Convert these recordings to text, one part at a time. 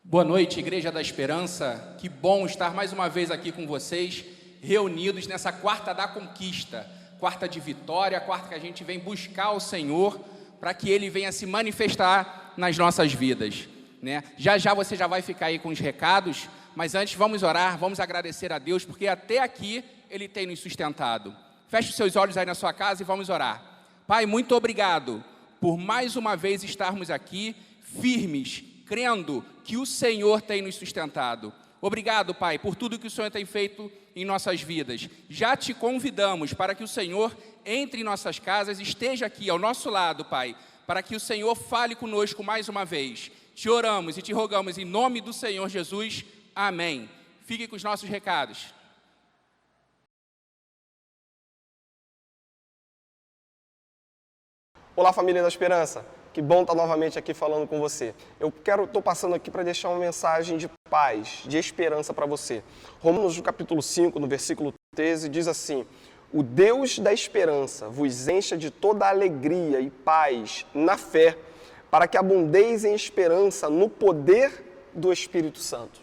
Boa noite, Igreja da Esperança. Que bom estar mais uma vez aqui com vocês, reunidos nessa quarta da conquista, quarta de vitória, quarta que a gente vem buscar o Senhor para que Ele venha se manifestar nas nossas vidas, né? Já você já vai ficar aí com os recados, mas antes vamos orar, vamos agradecer a Deus, porque até aqui Ele tem nos sustentado. Feche os seus olhos aí na sua casa e vamos orar. Pai, muito obrigado por mais uma vez estarmos aqui, firmes, crendo que o Senhor tem nos sustentado. Obrigado, Pai, por tudo que o Senhor tem feito em nossas vidas. Já te convidamos para que o Senhor entre em nossas casas, esteja aqui ao nosso lado, Pai, para que o Senhor fale conosco mais uma vez. Te oramos e te rogamos em nome do Senhor Jesus. Amém. Fique com os nossos recados. Olá, família da Esperança. Que bom estar novamente aqui falando com você. Estou passando aqui para deixar uma mensagem de paz, de esperança para você. Romanos, no capítulo 5, no versículo 13, diz assim: o Deus da esperança vos encha de toda alegria e paz na fé, para que abundeis em esperança no poder do Espírito Santo.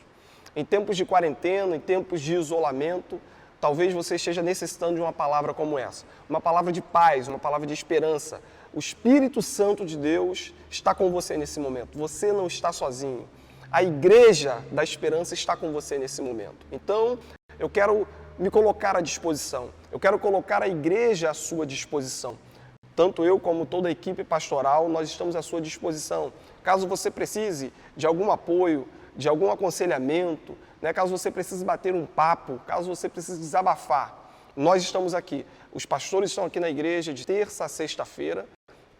Em tempos de quarentena, em tempos de isolamento, talvez você esteja necessitando de uma palavra como essa. Uma palavra de paz, uma palavra de esperança. O Espírito Santo de Deus está com você nesse momento. Você não está sozinho. A Igreja da Esperança está com você nesse momento. Então, eu quero me colocar à disposição. Eu quero colocar a Igreja à sua disposição. Tanto eu como toda a equipe pastoral, nós estamos à sua disposição. Caso você precise de algum apoio, de algum aconselhamento, né? Caso você precise bater um papo, caso você precise desabafar, nós estamos aqui. Os pastores estão aqui na igreja de terça a sexta-feira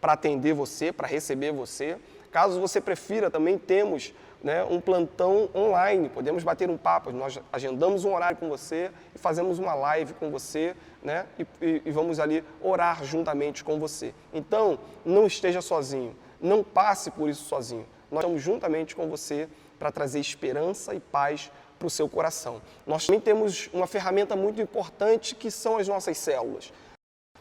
para atender você, para receber você. Caso você prefira, também temos, né, um plantão online, podemos bater um papo, nós agendamos um horário com você e fazemos uma live com você, né, e vamos ali orar juntamente com você. Então, não esteja sozinho, não passe por isso sozinho. Nós estamos juntamente com você para trazer esperança e paz para o seu coração. Nós também temos uma ferramenta muito importante que são as nossas células.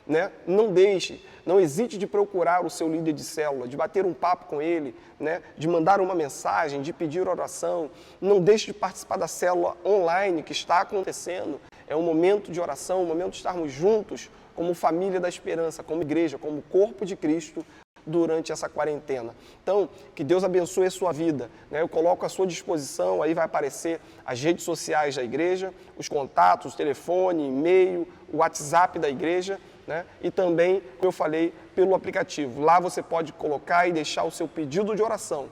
Né? Não hesite de procurar o seu líder de célula, de bater um papo com ele, né? De mandar uma mensagem, de pedir oração. Não deixe de participar da célula online que está acontecendo. É um momento de oração, um momento de estarmos juntos como família da esperança, como igreja, como corpo de Cristo durante essa quarentena. Então, que Deus abençoe a sua vida, né? Eu coloco à sua disposição, aí vai aparecer as redes sociais da igreja, os contatos, o telefone, e-mail, o WhatsApp da igreja, né? E também, como eu falei, pelo aplicativo. Lá você pode colocar e deixar o seu pedido de oração.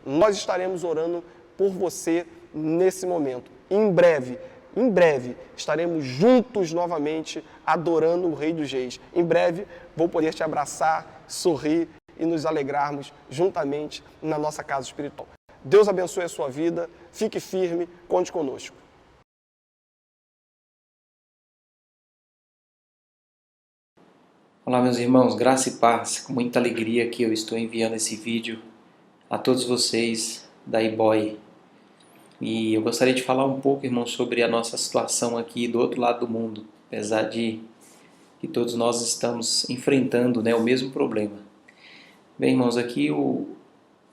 Nós estaremos orando por você nesse momento. Em breve, estaremos juntos novamente adorando o Rei dos Reis. Em breve, vou poder te abraçar, sorrir e nos alegrarmos juntamente na nossa casa espiritual. Deus abençoe a sua vida, fique firme, conte conosco. Olá, meus irmãos, graça e paz. Com muita alegria que eu estou enviando esse vídeo a todos vocês da iBoy. E eu gostaria de falar um pouco, irmãos, sobre a nossa situação aqui do outro lado do mundo, apesar de que todos nós estamos enfrentando, né, o mesmo problema. Bem, irmãos, aqui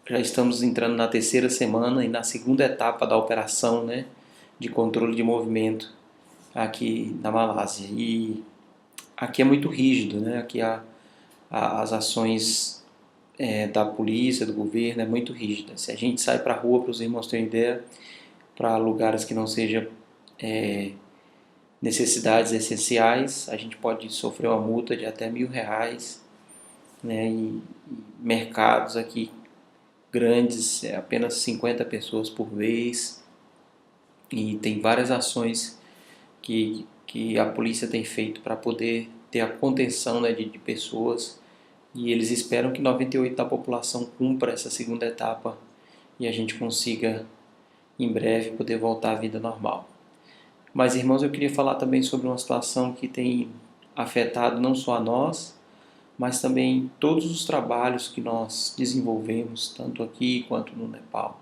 já estamos entrando na terceira semana e na segunda etapa da operação, né, de controle de movimento aqui na Malásia. E aqui é muito rígido, né? Aqui as ações da polícia, do governo, é muito rígida. Se a gente sai para a rua, para os irmãos terem ideia, para lugares que não sejam necessidades essenciais, a gente pode sofrer uma multa de até R$1.000, né? E mercados aqui grandes, apenas 50 pessoas por vez. E tem várias ações que a polícia tem feito para poder ter a contenção, né, de pessoas, e eles esperam que 98% da população cumpra essa segunda etapa e a gente consiga em breve poder voltar à vida normal. Mas, irmãos, eu queria falar também sobre uma situação que tem afetado não só a nós, mas também todos os trabalhos que nós desenvolvemos, tanto aqui quanto no Nepal.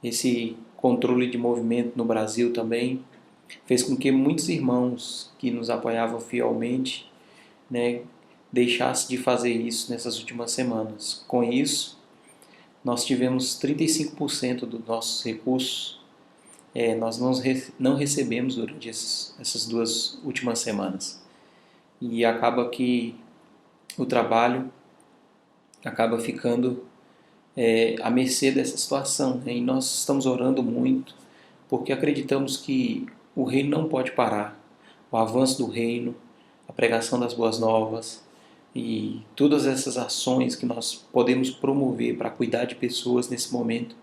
Esse controle de movimento no Brasil também fez com que muitos irmãos que nos apoiavam fielmente, né, deixassem de fazer isso nessas últimas semanas. Com isso, nós tivemos 35% dos nossos recursos, nós não recebemos durante essas 2 últimas semanas. E acaba que o trabalho acaba ficando à mercê dessa situação, né? E nós estamos orando muito, porque acreditamos que o reino não pode parar. O avanço do reino, a pregação das boas novas e todas essas ações que nós podemos promover para cuidar de pessoas nesse momento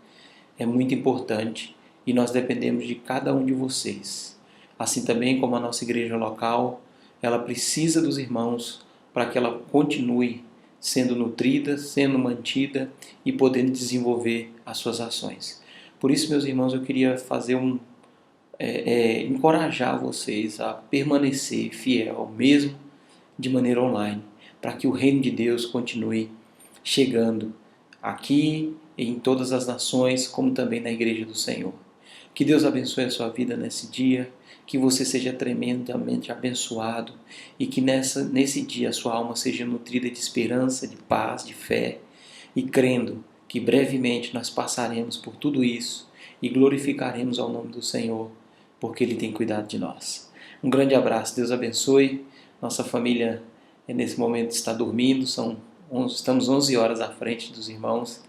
é muito importante e nós dependemos de cada um de vocês. Assim também como a nossa igreja local, ela precisa dos irmãos para que ela continue sendo nutrida, sendo mantida e podendo desenvolver as suas ações. Por isso, meus irmãos, eu queria fazer encorajar vocês a permanecer fiel, mesmo de maneira online, para que o reino de Deus continue chegando aqui em todas as nações, como também na igreja do Senhor. Que Deus abençoe a sua vida nesse dia, que você seja tremendamente abençoado e que nesse dia a sua alma seja nutrida de esperança, de paz, de fé e crendo que brevemente nós passaremos por tudo isso e glorificaremos ao nome do Senhor, porque Ele tem cuidado de nós. Um grande abraço, Deus abençoe. Nossa família nesse momento está dormindo, estamos 11 horas à frente dos irmãos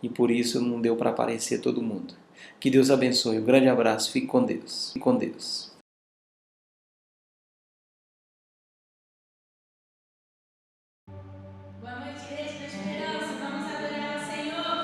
e por isso não deu para aparecer todo mundo. Que Deus abençoe, um grande abraço, fique com Deus. Fique com Deus. Boa noite, igreja da Esperança. Vamos adorar ao Senhor.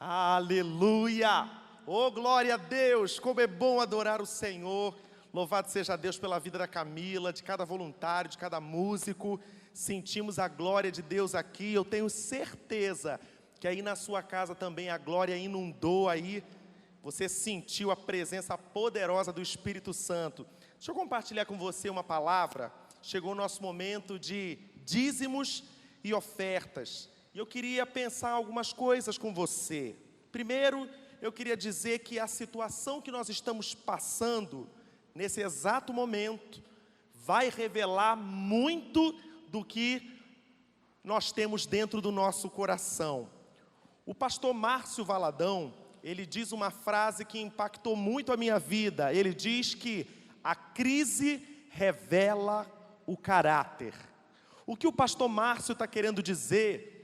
Aleluia! Oh, glória a Deus! Como é bom adorar o Senhor. Louvado seja Deus pela vida da Camila, de cada voluntário, de cada músico. Sentimos a glória de Deus aqui. Eu tenho certeza que aí na sua casa também a glória inundou aí. Você sentiu a presença poderosa do Espírito Santo. Deixa eu compartilhar com você uma palavra. Chegou o nosso momento de dízimos e ofertas. E eu queria pensar algumas coisas com você. Primeiro, eu queria dizer que a situação que nós estamos passando, nesse exato momento, vai revelar muito do que nós temos dentro do nosso coração. O pastor Márcio Valadão, ele diz uma frase que impactou muito a minha vida. Ele diz que a crise revela o caráter. O que o pastor Márcio está querendo dizer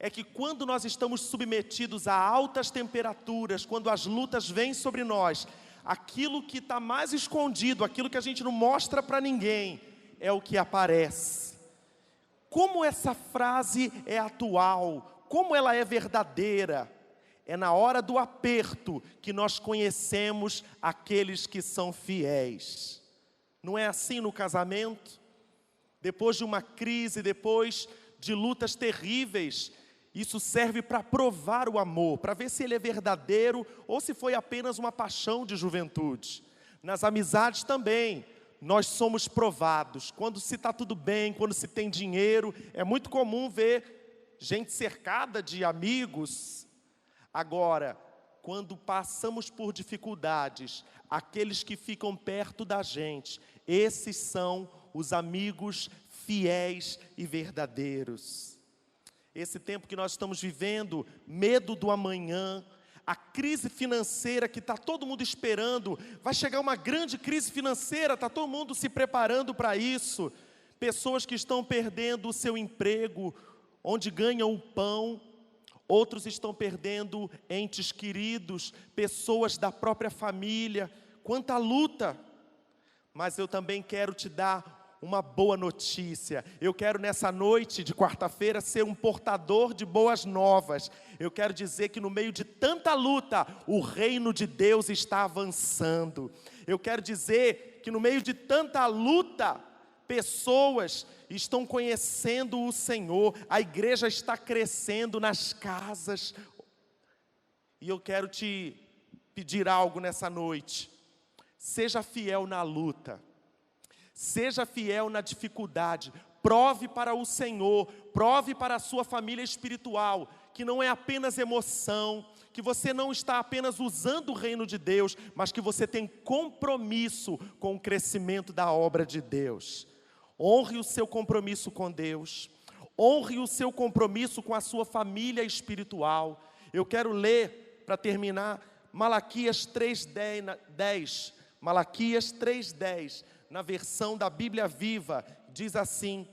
é que quando nós estamos submetidos a altas temperaturas, quando as lutas vêm sobre nós, aquilo que está mais escondido, aquilo que a gente não mostra para ninguém, é o que aparece. Como essa frase é atual, como ela é verdadeira. É na hora do aperto que nós conhecemos aqueles que são fiéis. Não é assim no casamento? Depois de uma crise, depois de lutas terríveis, isso serve para provar o amor, para ver se ele é verdadeiro ou se foi apenas uma paixão de juventude. Nas amizades também, nós somos provados. Quando se está tudo bem, quando se tem dinheiro, é muito comum ver gente cercada de amigos. Agora, quando passamos por dificuldades, aqueles que ficam perto da gente, esses são os amigos fiéis e verdadeiros. Esse tempo que nós estamos vivendo, medo do amanhã, a crise financeira que está todo mundo esperando, vai chegar uma grande crise financeira, está todo mundo se preparando para isso. Pessoas que estão perdendo o seu emprego, onde ganham o pão, outros estão perdendo entes queridos, pessoas da própria família. Quanta luta! Mas eu também quero te dar uma boa notícia. Eu quero nessa noite de quarta-feira ser um portador de boas novas. Eu quero dizer que no meio de tanta luta, o reino de Deus está avançando. Eu quero dizer que no meio de tanta luta, pessoas estão conhecendo o Senhor. A igreja está crescendo nas casas. E eu quero te pedir algo nessa noite. Seja fiel na luta. Seja fiel na dificuldade, prove para o Senhor, prove para a sua família espiritual, que não é apenas emoção, que você não está apenas usando o reino de Deus, mas que você tem compromisso com o crescimento da obra de Deus. Honre o seu compromisso com Deus, honre o seu compromisso com a sua família espiritual. Eu quero ler, para terminar, Malaquias 3:10, Malaquias 3:10, na versão da Bíblia Viva, diz assim: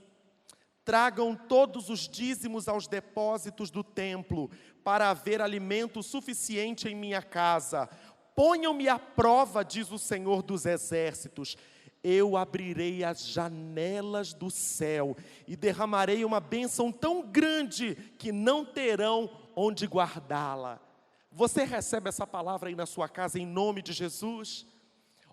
tragam todos os dízimos aos depósitos do templo, para haver alimento suficiente em minha casa. Ponham-me à prova, diz o Senhor dos Exércitos. Eu abrirei as janelas do céu e derramarei uma bênção tão grande que não terão onde guardá-la. Você recebe essa palavra aí na sua casa em nome de Jesus?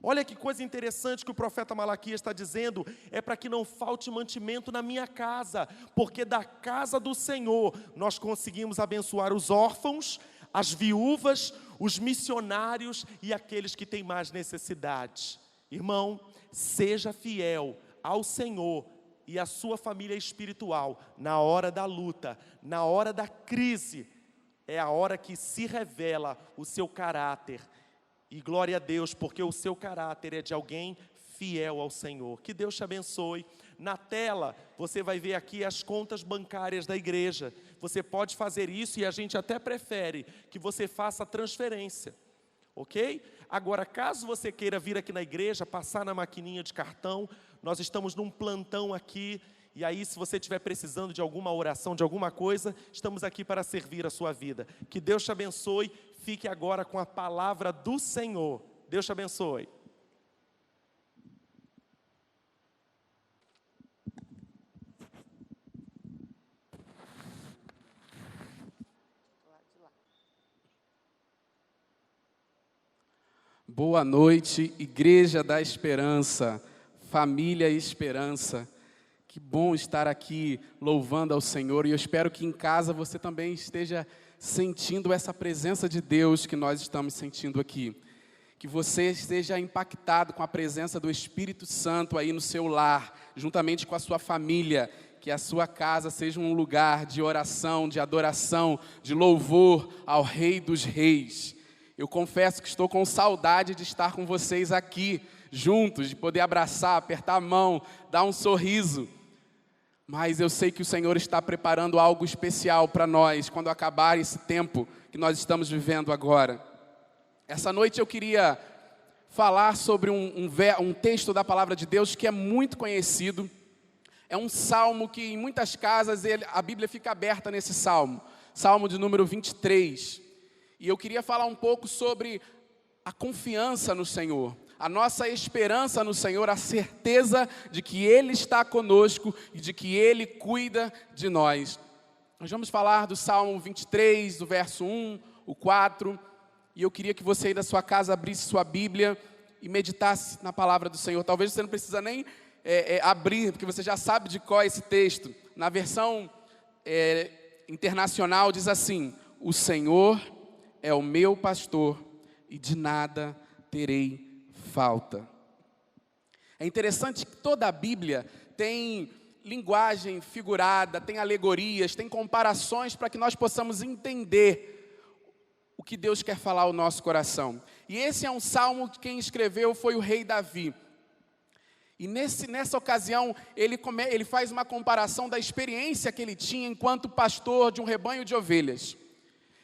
Olha que coisa interessante que o profeta Malaquias está dizendo, é para que não falte mantimento na minha casa, porque da casa do Senhor nós conseguimos abençoar os órfãos, as viúvas, os missionários e aqueles que têm mais necessidade. Irmão, seja fiel ao Senhor e à sua família espiritual na hora da luta, na hora da crise, é a hora que se revela o seu caráter. E glória a Deus, porque o seu caráter é de alguém fiel ao Senhor. Que Deus te abençoe. Na tela, você vai ver aqui as contas bancárias da igreja. Você pode fazer isso e a gente até prefere que você faça a transferência. Ok? Agora, caso você queira vir aqui na igreja, passar na maquininha de cartão, nós estamos num plantão aqui. E aí, se você estiver precisando de alguma oração, de alguma coisa, estamos aqui para servir a sua vida. Que Deus te abençoe. Fique agora com a palavra do Senhor. Deus te abençoe. Boa noite, Igreja da Esperança, família Esperança. Que bom estar aqui louvando ao Senhor, e eu espero que em casa você também esteja sentindo essa presença de Deus que nós estamos sentindo aqui. Que você esteja impactado com a presença do Espírito Santo aí no seu lar, juntamente com a sua família. Que a sua casa seja um lugar de oração, de adoração, de louvor ao Rei dos Reis. Eu confesso que estou com saudade de estar com vocês aqui, juntos, de poder abraçar, apertar a mão, dar um sorriso. Mas eu sei que o Senhor está preparando algo especial para nós, quando acabar esse tempo que nós estamos vivendo agora. Essa noite eu queria falar sobre um texto da Palavra de Deus que é muito conhecido. É um salmo que em muitas casas a Bíblia fica aberta nesse salmo. Salmo de número 23. E eu queria falar um pouco sobre a confiança no Senhor. A nossa esperança no Senhor, a certeza de que Ele está conosco e de que Ele cuida de nós. Nós vamos falar do Salmo 23, do verso 1, o 4. E eu queria que você aí da sua casa abrisse sua Bíblia e meditasse na palavra do Senhor. Talvez você não precisa nem abrir, porque você já sabe de qual é esse texto. Na versão internacional diz assim: o Senhor é o meu pastor e de nada terei falta. É interessante que toda a Bíblia tem linguagem figurada, tem alegorias, tem comparações para que nós possamos entender o que Deus quer falar ao nosso coração. E esse é um salmo que quem escreveu foi o rei Davi. E nessa ocasião ele faz uma comparação da experiência que ele tinha enquanto pastor de um rebanho de ovelhas.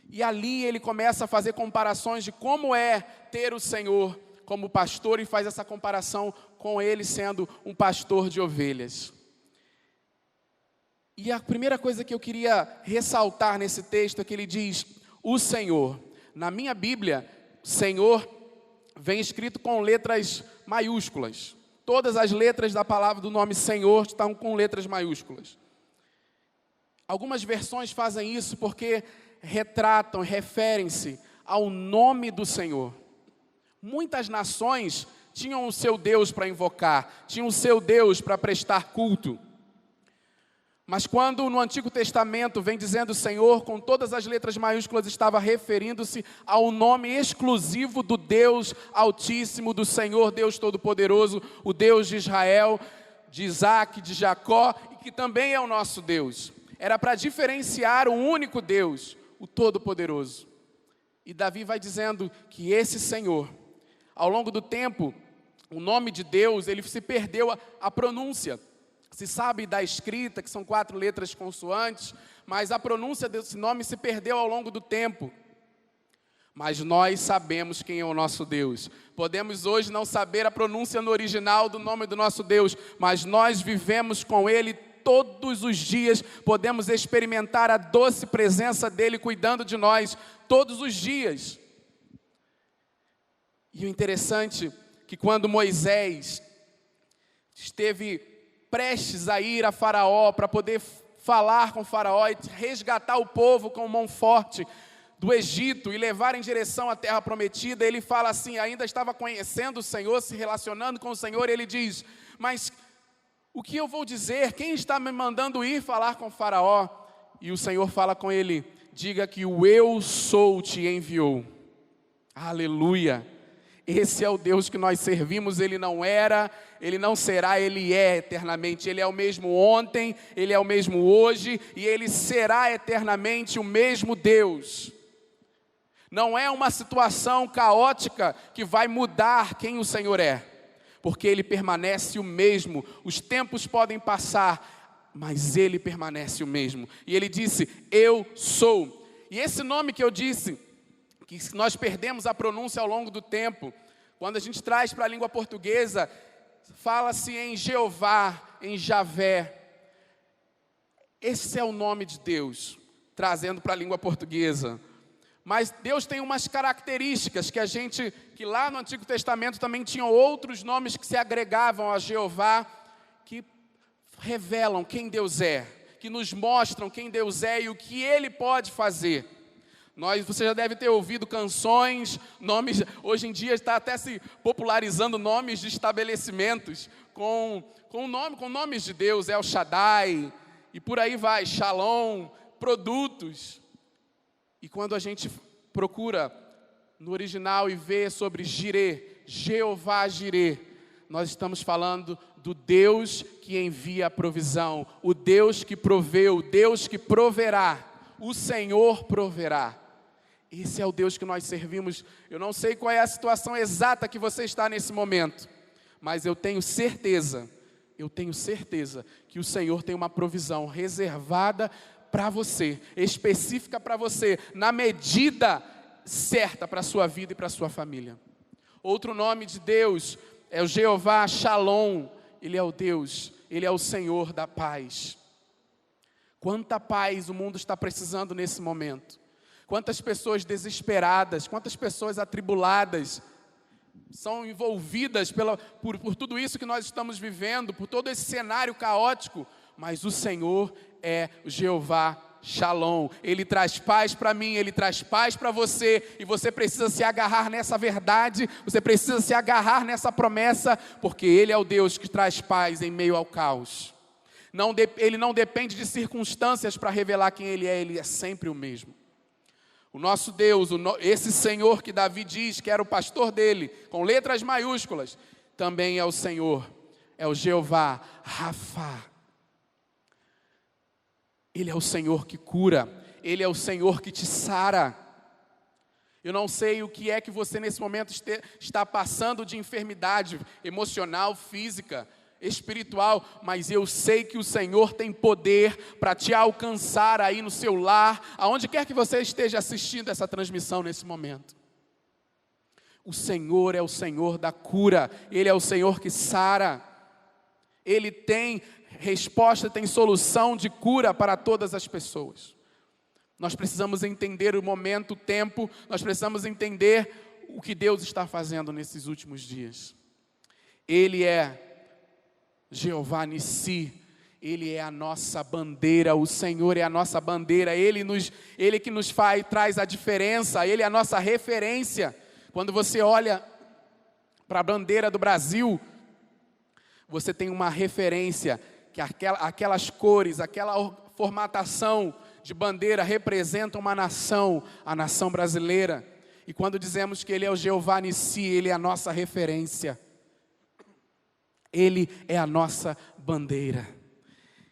E ali ele começa a fazer comparações de como é ter o Senhor como pastor, e faz essa comparação com ele sendo um pastor de ovelhas. E a primeira coisa que eu queria ressaltar nesse texto é que ele diz, o Senhor. Na minha Bíblia, Senhor vem escrito com letras maiúsculas. Todas as letras da palavra do nome Senhor estão com letras maiúsculas. Algumas versões fazem isso porque referem-se ao nome do Senhor. Muitas nações tinham o seu Deus para invocar, tinham o seu Deus para prestar culto. Mas quando no Antigo Testamento vem dizendo Senhor, com todas as letras maiúsculas, estava referindo-se ao nome exclusivo do Deus Altíssimo, do Senhor Deus Todo-Poderoso, o Deus de Israel, de Isaac, de Jacó, e que também é o nosso Deus. Era para diferenciar o único Deus, o Todo-Poderoso. E Davi vai dizendo que esse Senhor, ao longo do tempo, o nome de Deus, ele se perdeu a pronúncia. Se sabe da escrita, que são 4 letras consoantes, mas a pronúncia desse nome se perdeu ao longo do tempo. Mas nós sabemos quem é o nosso Deus. Podemos hoje não saber a pronúncia no original do nome do nosso Deus, mas nós vivemos com Ele todos os dias, podemos experimentar a doce presença dEle cuidando de nós todos os dias. E o interessante é que quando Moisés esteve prestes a ir a Faraó para poder falar com Faraó e resgatar o povo com mão forte do Egito e levar em direção à terra prometida, ele fala assim, ainda estava conhecendo o Senhor, se relacionando com o Senhor, ele diz, mas o que eu vou dizer? Quem está me mandando ir falar com Faraó? E o Senhor fala com ele, diga que o Eu Sou te enviou. Aleluia! Esse é o Deus que nós servimos, Ele não era, Ele não será, Ele é eternamente. Ele é o mesmo ontem, Ele é o mesmo hoje e Ele será eternamente o mesmo Deus. Não é uma situação caótica que vai mudar quem o Senhor é, porque Ele permanece o mesmo. Os tempos podem passar, mas Ele permanece o mesmo. E Ele disse, eu sou. E esse nome que eu disse, que nós perdemos a pronúncia ao longo do tempo, quando a gente traz para a língua portuguesa, fala-se em Jeová, em Javé. Esse é o nome de Deus, trazendo para a língua portuguesa. Mas Deus tem umas características que lá no Antigo Testamento também tinham outros nomes que se agregavam a Jeová, que revelam quem Deus é, que nos mostram quem Deus é e o que Ele pode fazer. Você já deve ter ouvido canções, nomes, hoje em dia está até se popularizando nomes de estabelecimentos com nomes de Deus, El Shaddai, e por aí vai, Shalom, produtos. E quando a gente procura no original e vê sobre Jireh, Jeová Jireh, nós estamos falando do Deus que envia a provisão, o Deus que proveu, o Deus que proverá, o Senhor proverá. Esse é o Deus que nós servimos. Eu não sei qual é a situação exata que você está nesse momento, mas eu tenho certeza que o Senhor tem uma provisão reservada para você, específica para você, na medida certa para a sua vida e para a sua família. Outro nome de Deus é o Jeová Shalom. Ele é o Deus, Ele é o Senhor da paz. Quanta paz o mundo está precisando nesse momento. Quantas pessoas desesperadas, quantas pessoas atribuladas são envolvidas por tudo isso que nós estamos vivendo, por todo esse cenário caótico, mas o Senhor é o Jeová Shalom. Ele traz paz para mim, Ele traz paz para você, e você precisa se agarrar nessa verdade, você precisa se agarrar nessa promessa, porque Ele é o Deus que traz paz em meio ao caos. Ele não depende de circunstâncias para revelar quem Ele é sempre o mesmo. O nosso Deus, esse Senhor que Davi diz que era o pastor dele, com letras maiúsculas, também é o Senhor, é o Jeová Rafa. Ele é o Senhor que cura, Ele é o Senhor que te sara. Eu não sei o que é que você nesse momento está passando de enfermidade emocional, física, espiritual, mas eu sei que o Senhor tem poder para te alcançar aí no seu lar, aonde quer que você esteja assistindo essa transmissão nesse momento. O Senhor é o Senhor da cura, Ele é o Senhor que sara, Ele tem resposta, tem solução de cura para todas as pessoas. Nós precisamos entender o momento, o tempo, nós precisamos entender o que Deus está fazendo nesses últimos dias. Ele é Jeová Nissi, Ele é a nossa bandeira, o Senhor é a nossa bandeira, Ele que nos traz a diferença, Ele é a nossa referência. Quando você olha para a bandeira do Brasil, você tem uma referência, que aquelas cores, aquela formatação de bandeira representa uma nação, a nação brasileira. E quando dizemos que Ele é o Jeová Nissi, Ele é a nossa referência. Ele é a nossa bandeira.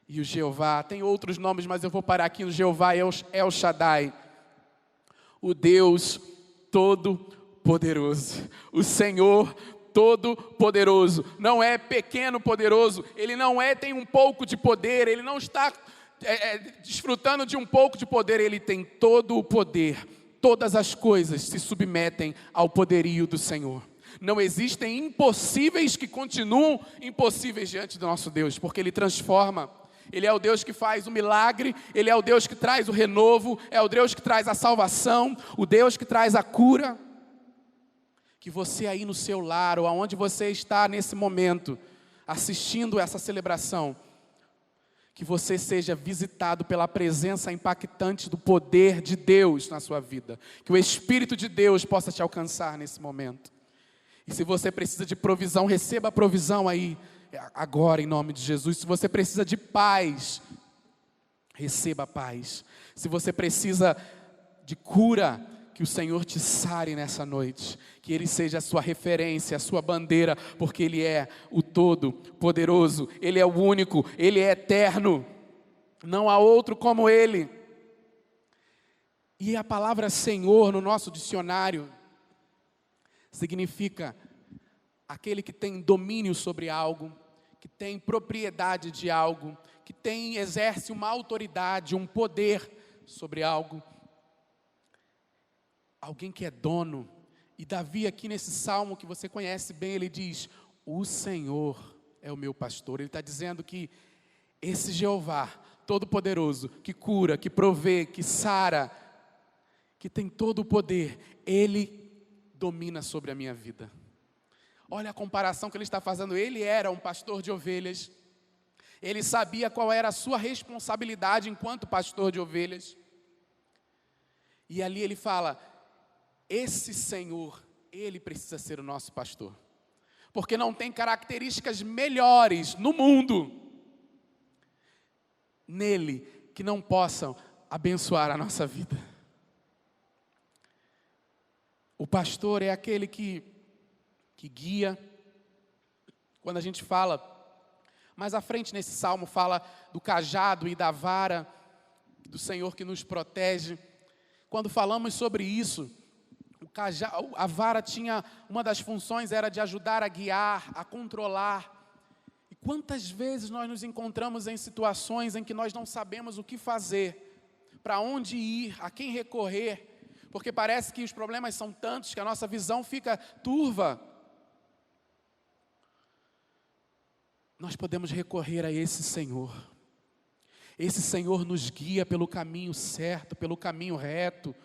E o Jeová, tem outros nomes, mas eu vou parar aqui no Jeová El Shaddai. O Deus Todo-Poderoso. O Senhor Todo-Poderoso. Não é pequeno poderoso. Ele não tem um pouco de poder. Ele não está desfrutando de um pouco de poder. Ele tem todo o poder. Todas as coisas se submetem ao poderio do Senhor. Não existem impossíveis que continuam impossíveis diante do nosso Deus, porque Ele transforma. Ele é o Deus que faz o milagre, Ele é o Deus que traz o renovo, é o Deus que traz a salvação, o Deus que traz a cura. Que você aí no seu lar, ou aonde você está nesse momento, assistindo essa celebração, que você seja visitado pela presença impactante do poder de Deus na sua vida. Que o Espírito de Deus possa te alcançar nesse momento. E se você precisa de provisão, receba a provisão aí, agora em nome de Jesus. Se você precisa de paz, receba a paz. Se você precisa de cura, que o Senhor te sare nessa noite. Que Ele seja a sua referência, a sua bandeira, porque Ele é o Todo-Poderoso. Ele é o único, Ele é eterno. Não há outro como Ele. E a palavra Senhor no nosso dicionário significa aquele que tem domínio sobre algo, que tem propriedade de algo, que exerce uma autoridade, um poder sobre algo. Alguém que é dono. E Davi aqui nesse salmo que você conhece bem, ele diz, o Senhor é o meu pastor. Ele está dizendo que esse Jeová Todo-Poderoso, que cura, que provê, que sara, que tem todo o poder, Ele domina sobre a minha vida. Olha a comparação que ele está fazendo. Ele era um pastor de ovelhas. Ele sabia qual era a sua responsabilidade enquanto pastor de ovelhas. E ali ele fala, esse Senhor, Ele precisa ser o nosso pastor. Porque não tem características melhores no mundo nele que não possam abençoar a nossa vida. O pastor é aquele que guia. Quando a gente fala, mais à frente nesse salmo fala do cajado e da vara do Senhor que nos protege. Quando falamos sobre isso, a vara tinha, uma das funções era de ajudar a guiar, a controlar. E quantas vezes nós nos encontramos em situações em que nós não sabemos o que fazer, para onde ir, a quem recorrer, porque parece que os problemas são tantos que a nossa visão fica turva. Nós podemos recorrer a esse Senhor. Esse Senhor nos guia pelo caminho certo, pelo caminho reto.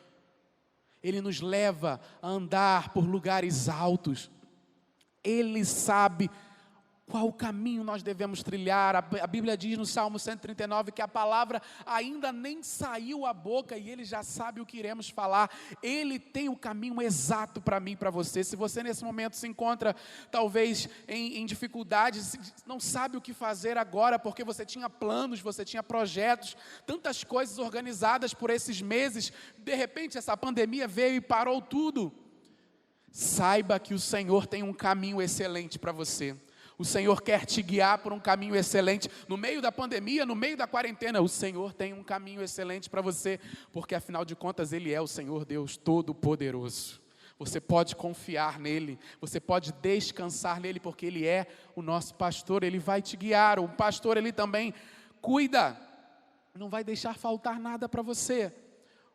Ele nos leva a andar por lugares altos. Ele sabe qual caminho nós devemos trilhar. A Bíblia diz no Salmo 139 que a palavra ainda nem saiu à boca e Ele já sabe o que iremos falar. Ele tem o caminho exato para mim e para você. Se você nesse momento se encontra talvez em dificuldades, não sabe o que fazer agora porque você tinha planos, você tinha projetos, tantas coisas organizadas por esses meses, de repente essa pandemia veio e parou tudo. Saiba que o Senhor tem um caminho excelente para você. O Senhor quer te guiar por um caminho excelente. No meio da pandemia, no meio da quarentena, o Senhor tem um caminho excelente para você, porque afinal de contas Ele é o Senhor Deus Todo-Poderoso. Você pode confiar nele, você pode descansar nele, porque Ele é o nosso pastor, Ele vai te guiar. O pastor, Ele também cuida, não vai deixar faltar nada para você.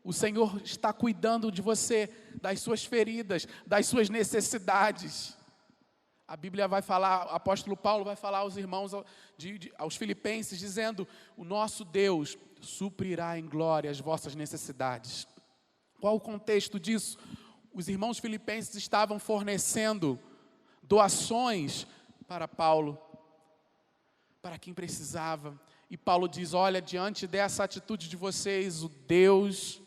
O Senhor está cuidando de você, das suas feridas, das suas necessidades. A Bíblia vai falar, o apóstolo Paulo vai falar aos irmãos, aos filipenses, dizendo, o nosso Deus suprirá em glória as vossas necessidades. Qual o contexto disso? Os irmãos filipenses estavam fornecendo doações para Paulo, para quem precisava. E Paulo diz, olha, diante dessa atitude de vocês, o Deus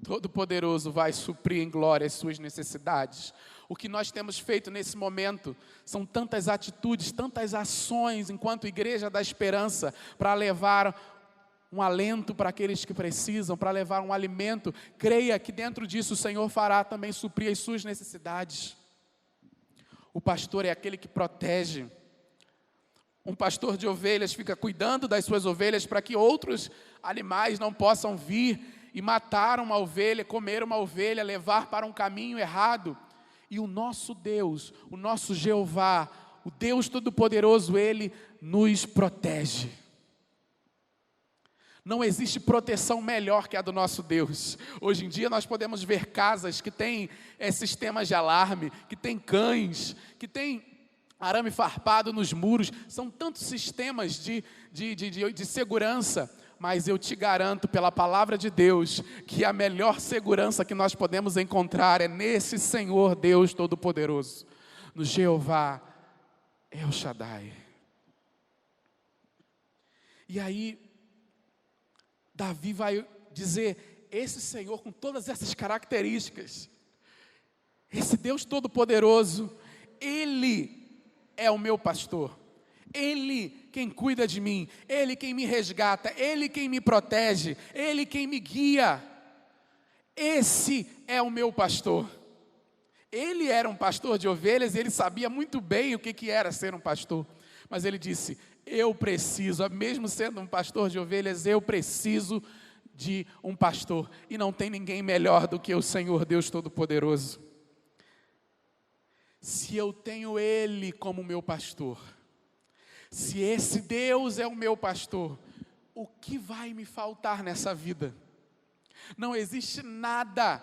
Todo-Poderoso vai suprir em glória as suas necessidades. O que nós temos feito nesse momento são tantas atitudes, tantas ações enquanto Igreja da Esperança para levar um alento para aqueles que precisam, para levar um alimento. Creia que dentro disso o Senhor fará também suprir as suas necessidades. O pastor é aquele que protege. Um pastor de ovelhas fica cuidando das suas ovelhas para que outros animais não possam vir e matar uma ovelha, comer uma ovelha, levar para um caminho errado. E o nosso Deus, o nosso Jeová, o Deus Todo-Poderoso, Ele nos protege. Não existe proteção melhor que a do nosso Deus. Hoje em dia nós podemos ver casas que têm sistemas de alarme, que têm cães, que têm arame farpado nos muros. São tantos sistemas de segurança. Mas eu te garanto pela palavra de Deus que a melhor segurança que nós podemos encontrar é nesse Senhor Deus Todo-Poderoso, no Jeová El Shaddai. E aí, Davi vai dizer, esse Senhor com todas essas características, esse Deus Todo-Poderoso, Ele é o meu pastor. Ele quem cuida de mim, Ele quem me resgata, Ele quem me protege, Ele quem me guia. Esse é o meu pastor. Ele era um pastor de ovelhas, ele sabia muito bem o que era ser um pastor. Mas ele disse, eu preciso, mesmo sendo um pastor de ovelhas, eu preciso de um pastor. E não tem ninguém melhor do que o Senhor Deus Todo-Poderoso. Se eu tenho Ele como meu pastor, se esse Deus é o meu pastor, o que vai me faltar nessa vida? Não existe nada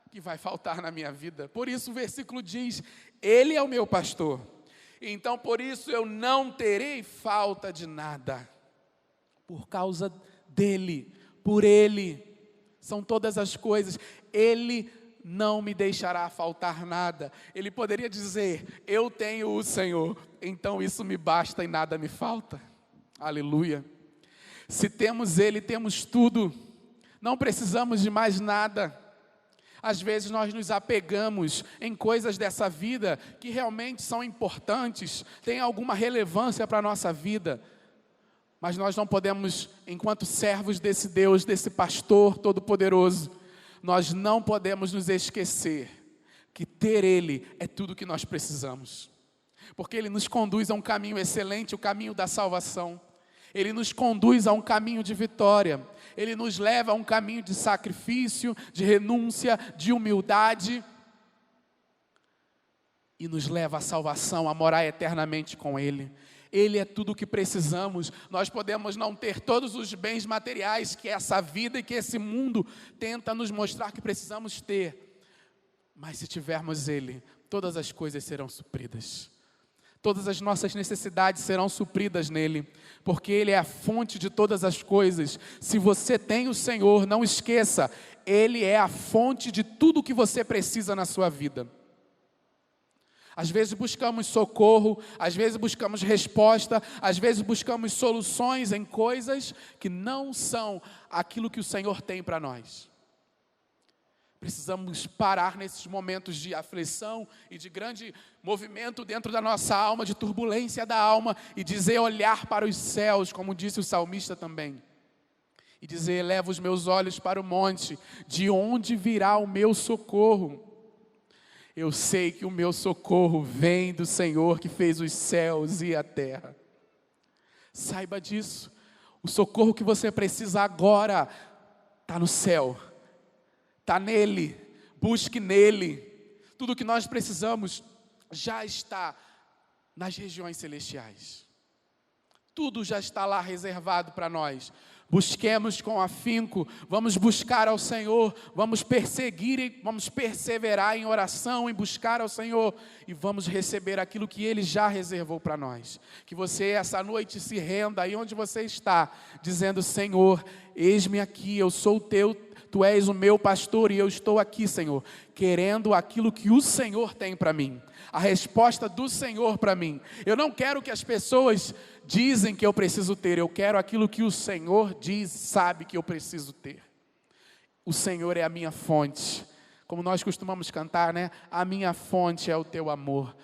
que vai faltar na minha vida. Por isso o versículo diz, Ele é o meu pastor. Então por isso eu não terei falta de nada. Por causa dEle, por Ele, são todas as coisas. Ele não me deixará faltar nada. Ele poderia dizer, eu tenho o Senhor, então isso me basta e nada me falta. Aleluia. Se temos Ele, temos tudo, não precisamos de mais nada. Às vezes nós nos apegamos em coisas dessa vida que realmente são importantes, têm alguma relevância para a nossa vida. Mas nós não podemos, enquanto servos desse Deus, desse pastor todo-poderoso, nós não podemos nos esquecer que ter Ele é tudo que nós precisamos. Porque Ele nos conduz a um caminho excelente, o caminho da salvação. Ele nos conduz a um caminho de vitória. Ele nos leva a um caminho de sacrifício, de renúncia, de humildade. E nos leva à salvação, a morar eternamente com Ele. Ele é tudo o que precisamos. Nós podemos não ter todos os bens materiais que essa vida e que esse mundo tenta nos mostrar que precisamos ter. Mas se tivermos Ele, todas as coisas serão supridas. Todas as nossas necessidades serão supridas nele, porque Ele é a fonte de todas as coisas. Se você tem o Senhor, não esqueça, Ele é a fonte de tudo o que você precisa na sua vida. Às vezes buscamos socorro, às vezes buscamos resposta, às vezes buscamos soluções em coisas que não são aquilo que o Senhor tem para nós. Precisamos parar nesses momentos de aflição e de grande movimento dentro da nossa alma, de turbulência da alma, e dizer, olhar para os céus, como disse o salmista também. E dizer, eleva os meus olhos para o monte, de onde virá o meu socorro? Eu sei que o meu socorro vem do Senhor que fez os céus e a terra. Saiba disso. O socorro que você precisa agora está no céu. Está nele, busque nele. Tudo o que nós precisamos já está nas regiões celestiais. Tudo já está lá reservado para nós. Busquemos com afinco, vamos buscar ao Senhor, vamos perseguir e vamos perseverar em oração, em buscar ao Senhor, e vamos receber aquilo que Ele já reservou para nós. Que você essa noite se renda aí onde você está, dizendo, Senhor, eis-me aqui, eu sou o teu, Tu és o meu pastor e eu estou aqui, Senhor, querendo aquilo que o Senhor tem para mim. A resposta do Senhor para mim. Eu não quero que as pessoas dizem que eu preciso ter, eu quero aquilo que o Senhor diz, sabe que eu preciso ter. O Senhor é a minha fonte. Como nós costumamos cantar, né? A minha fonte é o teu amor.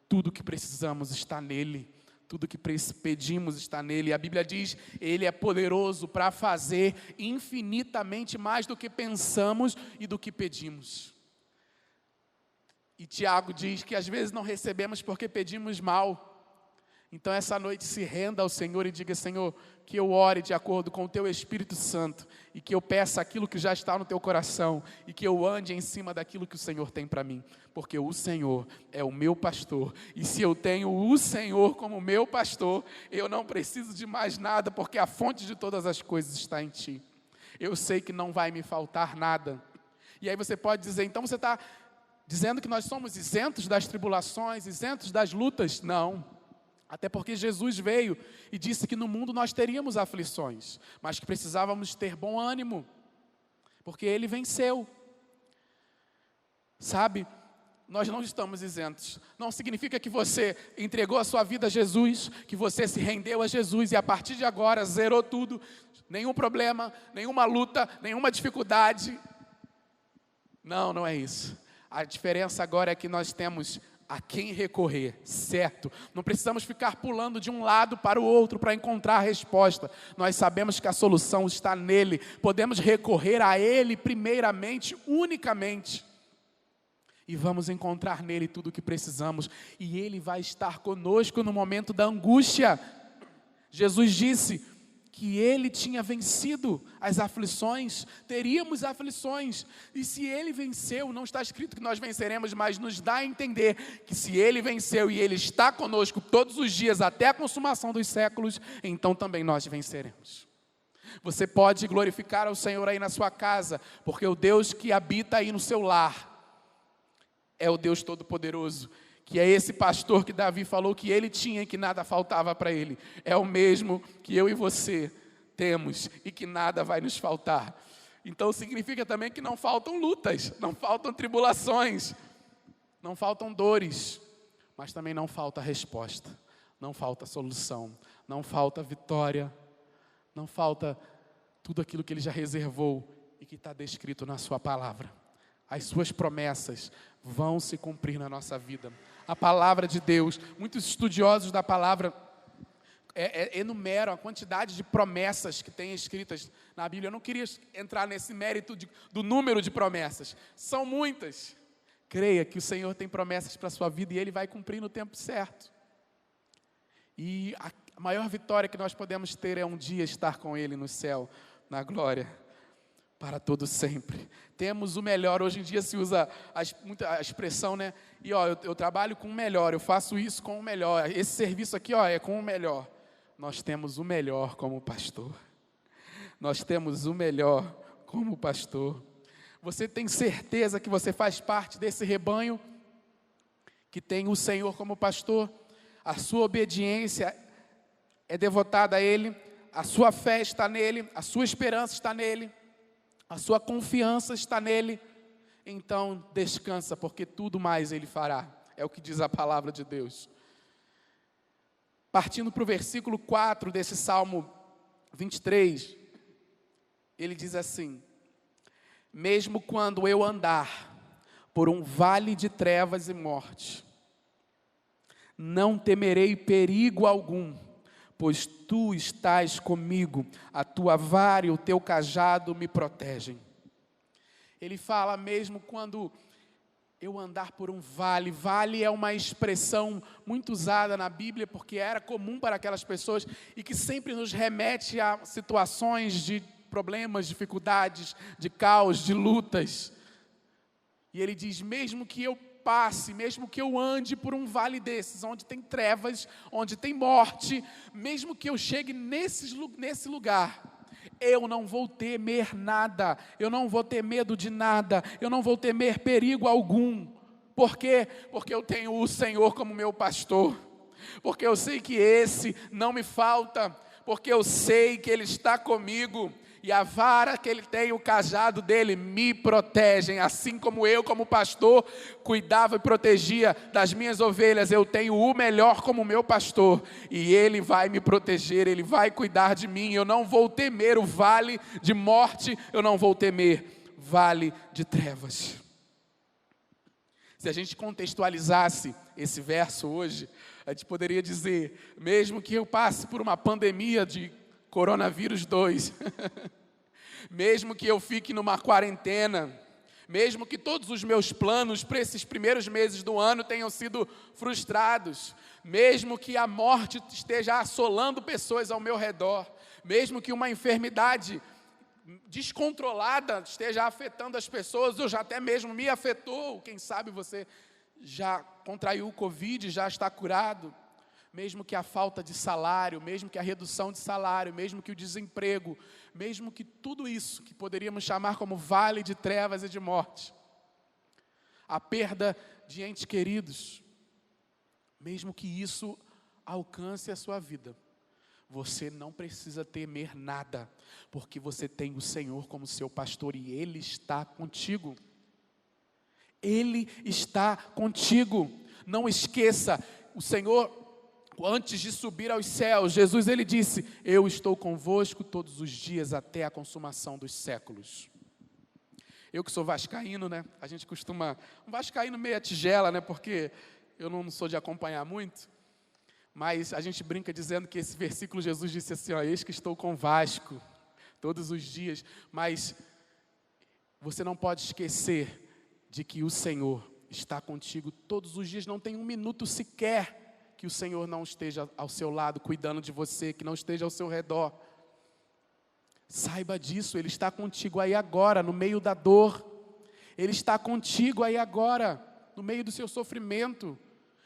Tudo que precisamos está nele. Tudo que pedimos está nele. A Bíblia diz, Ele é poderoso para fazer infinitamente mais do que pensamos e do que pedimos. E Tiago diz que às vezes não recebemos porque pedimos mal. Então essa noite se renda ao Senhor e diga, Senhor, que eu ore de acordo com o Teu Espírito Santo e que eu peça aquilo que já está no Teu coração e que eu ande em cima daquilo que o Senhor tem para mim, porque o Senhor é o meu pastor e se eu tenho o Senhor como meu pastor, eu não preciso de mais nada, porque a fonte de todas as coisas está em Ti. Eu sei que não vai me faltar nada. E aí você pode dizer, então você está dizendo que nós somos isentos das tribulações, isentos das lutas? Não. Até porque Jesus veio e disse que no mundo nós teríamos aflições, mas que precisávamos ter bom ânimo, porque Ele venceu. Sabe, nós não estamos isentos. Não significa que você entregou a sua vida a Jesus, que você se rendeu a Jesus e a partir de agora zerou tudo, nenhum problema, nenhuma luta, nenhuma dificuldade. Não, não é isso. A diferença agora é que nós temos a quem recorrer, certo? Não precisamos ficar pulando de um lado para o outro para encontrar a resposta. Nós sabemos que a solução está nele. Podemos recorrer a Ele primeiramente, unicamente. E vamos encontrar nele tudo o que precisamos. E Ele vai estar conosco no momento da angústia. Jesus disse que Ele tinha vencido as aflições, teríamos aflições, e se Ele venceu, não está escrito que nós venceremos, mas nos dá a entender que se Ele venceu e Ele está conosco todos os dias até a consumação dos séculos, então também nós venceremos. Você pode glorificar ao Senhor aí na sua casa, porque o Deus que habita aí no seu lar é o Deus Todo-Poderoso, que é esse pastor que Davi falou que ele tinha e que nada faltava para ele. É o mesmo que eu e você temos e que nada vai nos faltar. Então significa também que não faltam lutas, não faltam tribulações, não faltam dores, mas também não falta resposta, não falta solução, não falta vitória, não falta tudo aquilo que Ele já reservou e que está descrito na sua palavra. as suas promessas vão se cumprir na nossa vida. A palavra de Deus, muitos estudiosos da palavra enumeram a quantidade de promessas que tem escritas na Bíblia. Eu não queria entrar nesse mérito do número de promessas. São muitas. Creia que o Senhor tem promessas para a sua vida e Ele vai cumprir no tempo certo. E a maior vitória que nós podemos ter é um dia estar com Ele no céu, na glória, para todo sempre. Temos o melhor. Hoje em dia se usa a expressão, né? E eu trabalho com o melhor, eu faço isso com o melhor. Esse serviço aqui, é com o melhor. Nós temos o melhor como pastor. Nós temos o melhor como pastor. Você tem certeza que você faz parte desse rebanho que tem o Senhor como pastor? A sua obediência é devotada a Ele, a sua fé está nele, a sua esperança está nele, a sua confiança está nele. Então descansa, porque tudo mais Ele fará. É o que diz a palavra de Deus. Partindo para o versículo 4 desse Salmo 23, ele diz assim: mesmo quando eu andar por um vale de trevas e morte, não temerei perigo algum, pois tu estás comigo, a tua vara e o teu cajado me protegem. Ele fala, mesmo quando eu andar por um vale. Vale é uma expressão muito usada na Bíblia, porque era comum para aquelas pessoas e que sempre nos remete a situações de problemas, dificuldades, de caos, de lutas. E ele diz, mesmo que eu passe, mesmo que eu ande por um vale desses, onde tem trevas, onde tem morte, mesmo que eu chegue nesse lugar, eu não vou temer nada, eu não vou ter medo de nada, eu não vou temer perigo algum. Por quê? Porque eu tenho o Senhor como meu pastor, porque eu sei que esse não me falta, porque eu sei que Ele está comigo, e a vara que Ele tem, o cajado dele, me protegem, assim como eu, como pastor, cuidava e protegia das minhas ovelhas. Eu tenho o melhor como meu pastor, e Ele vai me proteger, Ele vai cuidar de mim. Eu não vou temer o vale de morte, eu não vou temer vale de trevas. Se a gente contextualizasse esse verso hoje, a gente poderia dizer, mesmo que eu passe por uma pandemia de coronavírus 2, mesmo que eu fique numa quarentena, mesmo que todos os meus planos para esses primeiros meses do ano tenham sido frustrados, mesmo que a morte esteja assolando pessoas ao meu redor, mesmo que uma enfermidade descontrolada esteja afetando as pessoas, ou já até mesmo me afetou, quem sabe você já contraiu o Covid, já está curado, mesmo que a falta de salário, mesmo que a redução de salário, mesmo que o desemprego, mesmo que tudo isso que poderíamos chamar como vale de trevas e de morte, a perda de entes queridos, mesmo que isso alcance a sua vida, você não precisa temer nada, porque você tem o Senhor como seu pastor e Ele está contigo. Ele está contigo. Não esqueça, o Senhor, antes de subir aos céus, Jesus ele disse, eu estou convosco todos os dias até a consumação dos séculos. Eu que sou vascaíno, né? A gente costuma, um vascaíno meia tigela, né? Porque eu não sou de acompanhar muito, mas a gente brinca dizendo que esse versículo Jesus disse assim, ó, eis que estou convosco todos os dias, mas você não pode esquecer de que o Senhor está contigo todos os dias, não tem um minuto sequer que o Senhor não esteja ao seu lado, cuidando de você, que não esteja ao seu redor. Saiba disso, Ele está contigo aí agora, no meio da dor. Ele está contigo aí agora, no meio do seu sofrimento.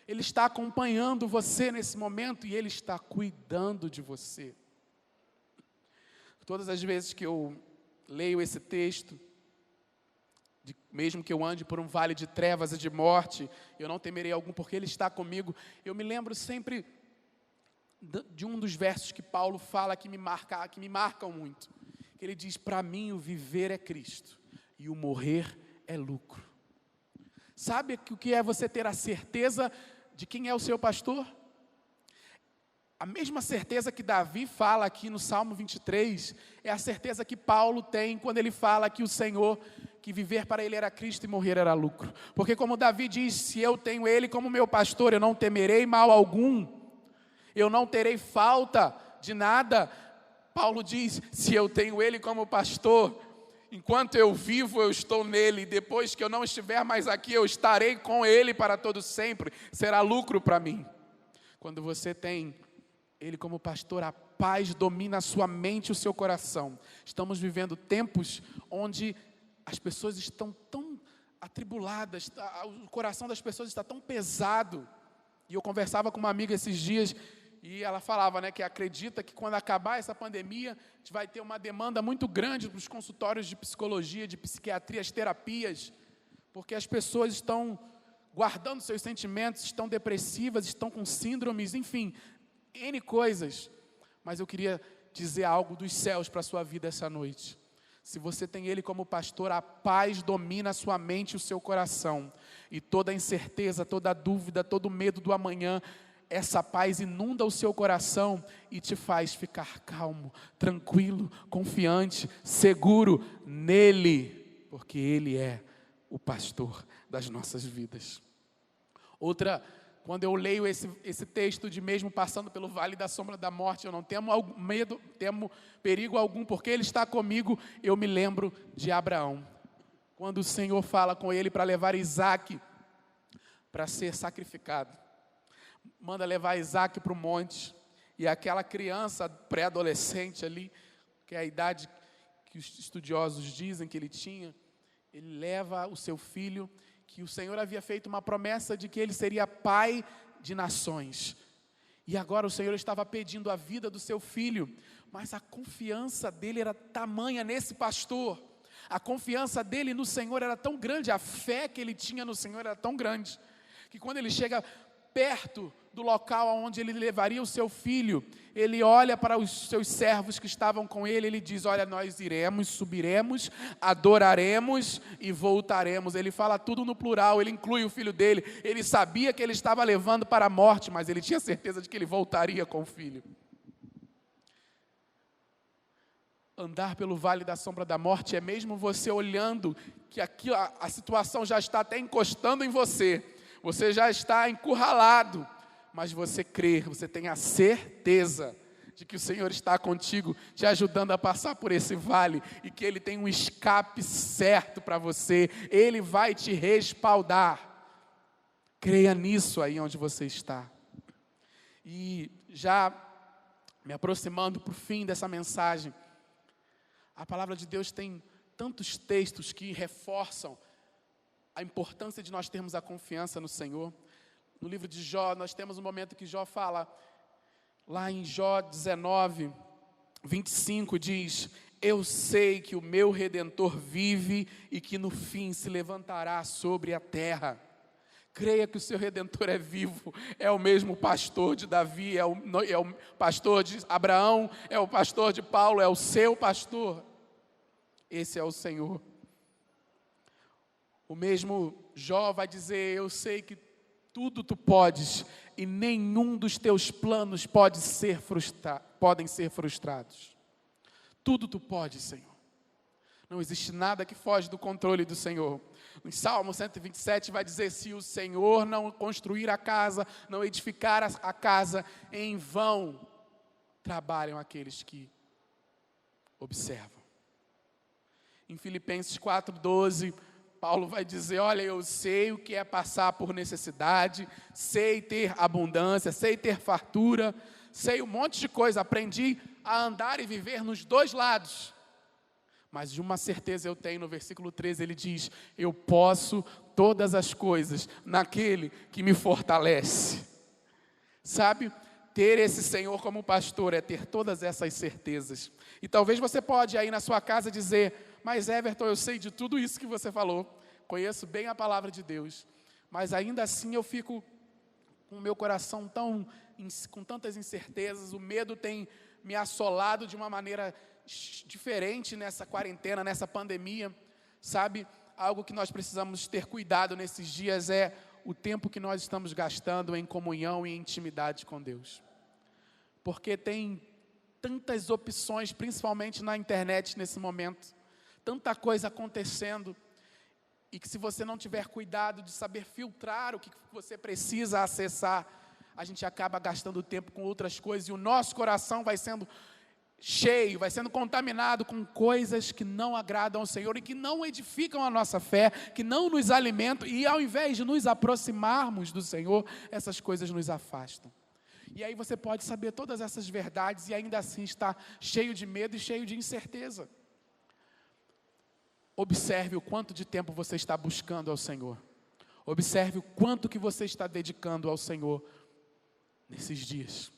Ele está acompanhando você nesse momento e Ele está cuidando de você. Todas as vezes que eu leio esse texto, mesmo que eu ande por um vale de trevas e de morte, eu não temerei algum, porque Ele está comigo. Eu me lembro sempre de um dos versos que Paulo fala que me marcam muito. Que ele diz, para mim o viver é Cristo e o morrer é lucro. Sabe o que é você ter a certeza de quem é o seu pastor? A mesma certeza que Davi fala aqui no Salmo 23, é a certeza que Paulo tem quando ele fala que o Senhor, que viver para Ele era Cristo e morrer era lucro. Porque como Davi diz, se eu tenho Ele como meu pastor, eu não temerei mal algum, eu não terei falta de nada. Paulo diz, se eu tenho Ele como pastor, enquanto eu vivo, eu estou nele, e depois que eu não estiver mais aqui, eu estarei com Ele para todo sempre, será lucro para mim. Quando você tem Ele como pastor, a paz domina a sua mente e o seu coração. Estamos vivendo tempos onde as pessoas estão tão atribuladas, o coração das pessoas está tão pesado. E eu conversava com uma amiga esses dias, e ela falava, né, que acredita que quando acabar essa pandemia, a gente vai ter uma demanda muito grande nos consultórios de psicologia, de psiquiatria, as terapias, porque as pessoas estão guardando seus sentimentos, estão depressivas, estão com síndromes, enfim, N coisas. Mas eu queria dizer algo dos céus para a sua vida essa noite. Se você tem Ele como pastor, a paz domina a sua mente e o seu coração. E toda a incerteza, toda a dúvida, todo o medo do amanhã, essa paz inunda o seu coração e te faz ficar calmo, tranquilo, confiante, seguro nele, porque Ele é o pastor das nossas vidas. Outra, quando eu leio esse texto de mesmo passando pelo vale da sombra da morte, eu não temo medo, temo perigo algum, porque Ele está comigo, eu me lembro de Abraão. Quando o Senhor fala com ele para levar Isaque para ser sacrificado, manda levar Isaque para o monte, e aquela criança pré-adolescente ali, que é a idade que os estudiosos dizem que ele tinha, ele leva o seu filho, que o Senhor havia feito uma promessa de que ele seria pai de nações. E agora o Senhor estava pedindo a vida do seu filho, mas a confiança dele era tamanha nesse pastor, a confiança dele no Senhor era tão grande, a fé que ele tinha no Senhor era tão grande, que quando ele chega perto do local onde ele levaria o seu filho, ele olha para os seus servos que estavam com ele, ele diz, olha, nós iremos, subiremos, adoraremos e voltaremos. Ele fala tudo no plural, ele inclui o filho dele, ele sabia que ele estava levando para a morte, mas ele tinha certeza de que ele voltaria com o filho. Andar pelo vale da sombra da morte é mesmo você olhando que aqui a situação já está até encostando em você, você já está encurralado, mas você crê, você tem a certeza de que o Senhor está contigo, te ajudando a passar por esse vale, e que Ele tem um escape certo para você, Ele vai te respaldar. Creia nisso aí onde você está. E já me aproximando para o fim dessa mensagem, a palavra de Deus tem tantos textos que reforçam a importância de nós termos a confiança no Senhor. No livro de Jó, nós temos um momento que Jó fala, lá em Jó 19, 25, diz, eu sei que o meu Redentor vive e que no fim se levantará sobre a terra. Creia que o seu Redentor é vivo, é o mesmo pastor de Davi, é o pastor de Abraão, é o pastor de Paulo, é o seu pastor. Esse é o Senhor. O mesmo Jó vai dizer, eu sei que tudo tu podes e nenhum dos teus planos podem ser frustrados. Tudo tu podes, Senhor. Não existe nada que foge do controle do Senhor. No Salmo 127 vai dizer, se o Senhor não construir a casa, não edificar a casa, em vão trabalham aqueles que observam. Em Filipenses 4:12, Paulo vai dizer, olha, eu sei o que é passar por necessidade, sei ter abundância, sei ter fartura, sei um monte de coisa, aprendi a andar e viver nos dois lados. Mas de uma certeza eu tenho, no versículo 13 ele diz, eu posso todas as coisas naquele que me fortalece. Sabe, ter esse Senhor como pastor é ter todas essas certezas. E talvez você pode aí na sua casa dizer, mas Everton, eu sei de tudo isso que você falou, conheço bem a palavra de Deus, mas ainda assim eu fico com o meu coração com tantas incertezas, o medo tem me assolado de uma maneira diferente nessa quarentena, nessa pandemia, sabe? Algo que nós precisamos ter cuidado nesses dias é o tempo que nós estamos gastando em comunhão e em intimidade com Deus. Porque tem tantas opções, principalmente na internet nesse momento, tanta coisa acontecendo, E que se você não tiver cuidado de saber filtrar o que você precisa acessar, a gente acaba gastando tempo com outras coisas e o nosso coração vai sendo cheio, vai sendo contaminado com coisas que não agradam ao Senhor e que não edificam a nossa fé, que não nos alimentam, e ao invés de nos aproximarmos do Senhor, essas coisas nos afastam. E aí você pode saber todas essas verdades e ainda assim estar cheio de medo e cheio de incerteza. Observe o quanto de tempo você está buscando ao Senhor. Observe o quanto que você está dedicando ao Senhor nesses dias.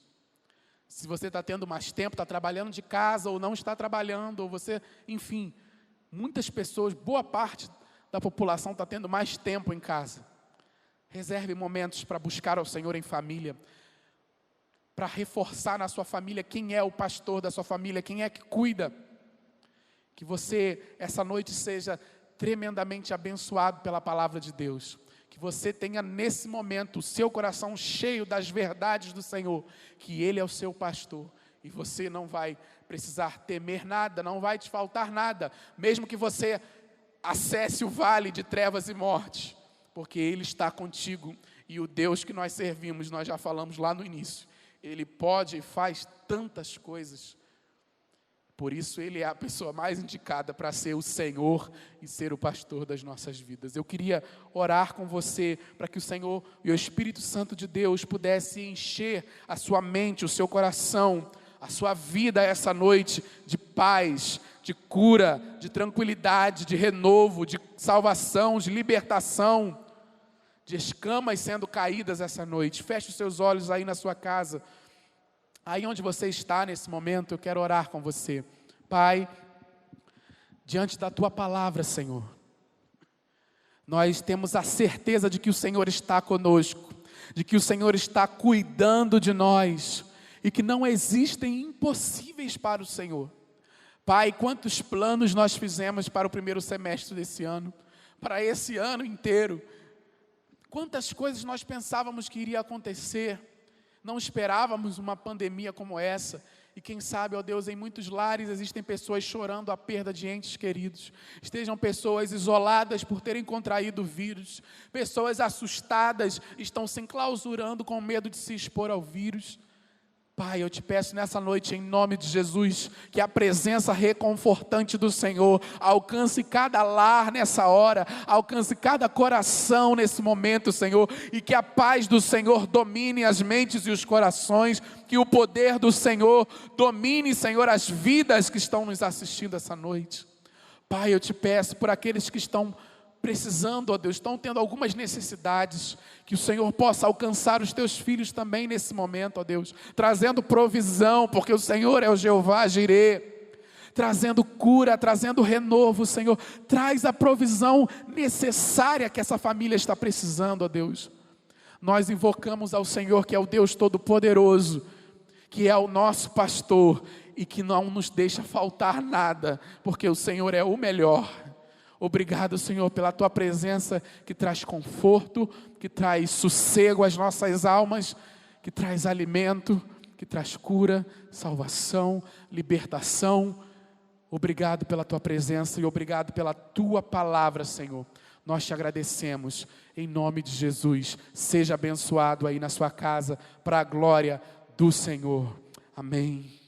Se você está tendo mais tempo, está trabalhando de casa ou não está trabalhando, ou você, enfim, muitas pessoas, boa parte da população está tendo mais tempo em casa. Reserve momentos para buscar ao Senhor em família, para reforçar na sua família quem é o pastor da sua família, quem é que cuida. Que você, essa noite, seja tremendamente abençoado pela palavra de Deus. Que você tenha nesse momento o seu coração cheio das verdades do Senhor, que Ele é o seu pastor. E você não vai precisar temer nada, não vai te faltar nada, mesmo que você acesse o vale de trevas e morte, porque Ele está contigo. E o Deus que nós servimos, nós já falamos lá no início, Ele pode e faz tantas coisas. Por isso, Ele é a pessoa mais indicada para ser o Senhor e ser o pastor das nossas vidas. Eu queria orar com você para que o Senhor e o Espírito Santo de Deus pudesse encher a sua mente, o seu coração, a sua vida essa noite de paz, de cura, de tranquilidade, de renovo, de salvação, de libertação, de escamas sendo caídas essa noite. Feche os seus olhos aí na sua casa. Aí onde você está nesse momento, eu quero orar com você. Pai, diante da Tua palavra, Senhor, nós temos a certeza de que o Senhor está conosco, de que o Senhor está cuidando de nós, e que não existem impossíveis para o Senhor. Pai, quantos planos nós fizemos para o primeiro semestre desse ano, para esse ano inteiro, quantas coisas nós pensávamos que iria acontecer. Não esperávamos uma pandemia como essa. E quem sabe, ó Deus, em muitos lares existem pessoas chorando a perda de entes queridos. Estejam pessoas isoladas por terem contraído o vírus. Pessoas assustadas estão se enclausurando com medo de se expor ao vírus. Pai, eu te peço nessa noite, em nome de Jesus, que a presença reconfortante do Senhor alcance cada lar nessa hora, alcance cada coração nesse momento, Senhor, e que a paz do Senhor domine as mentes e os corações, que o poder do Senhor domine, Senhor, as vidas que estão nos assistindo essa noite. Pai, eu te peço por aqueles que estão precisando, ó Deus, estão tendo algumas necessidades, que o Senhor possa alcançar os teus filhos também nesse momento, ó Deus, trazendo provisão, porque o Senhor é o Jeová Jirê, trazendo cura, trazendo renovo, Senhor, traz a provisão necessária que essa família está precisando, ó Deus. Nós invocamos ao Senhor, que é o Deus Todo-Poderoso, que é o nosso pastor, e que não nos deixa faltar nada, porque o Senhor é o melhor. Obrigado, Senhor, pela Tua presença que traz conforto, que traz sossego às nossas almas, que traz alimento, que traz cura, salvação, libertação. Obrigado pela Tua presença e obrigado pela Tua palavra, Senhor. Nós te agradecemos, em nome de Jesus. Seja abençoado aí na sua casa, para a glória do Senhor. Amém.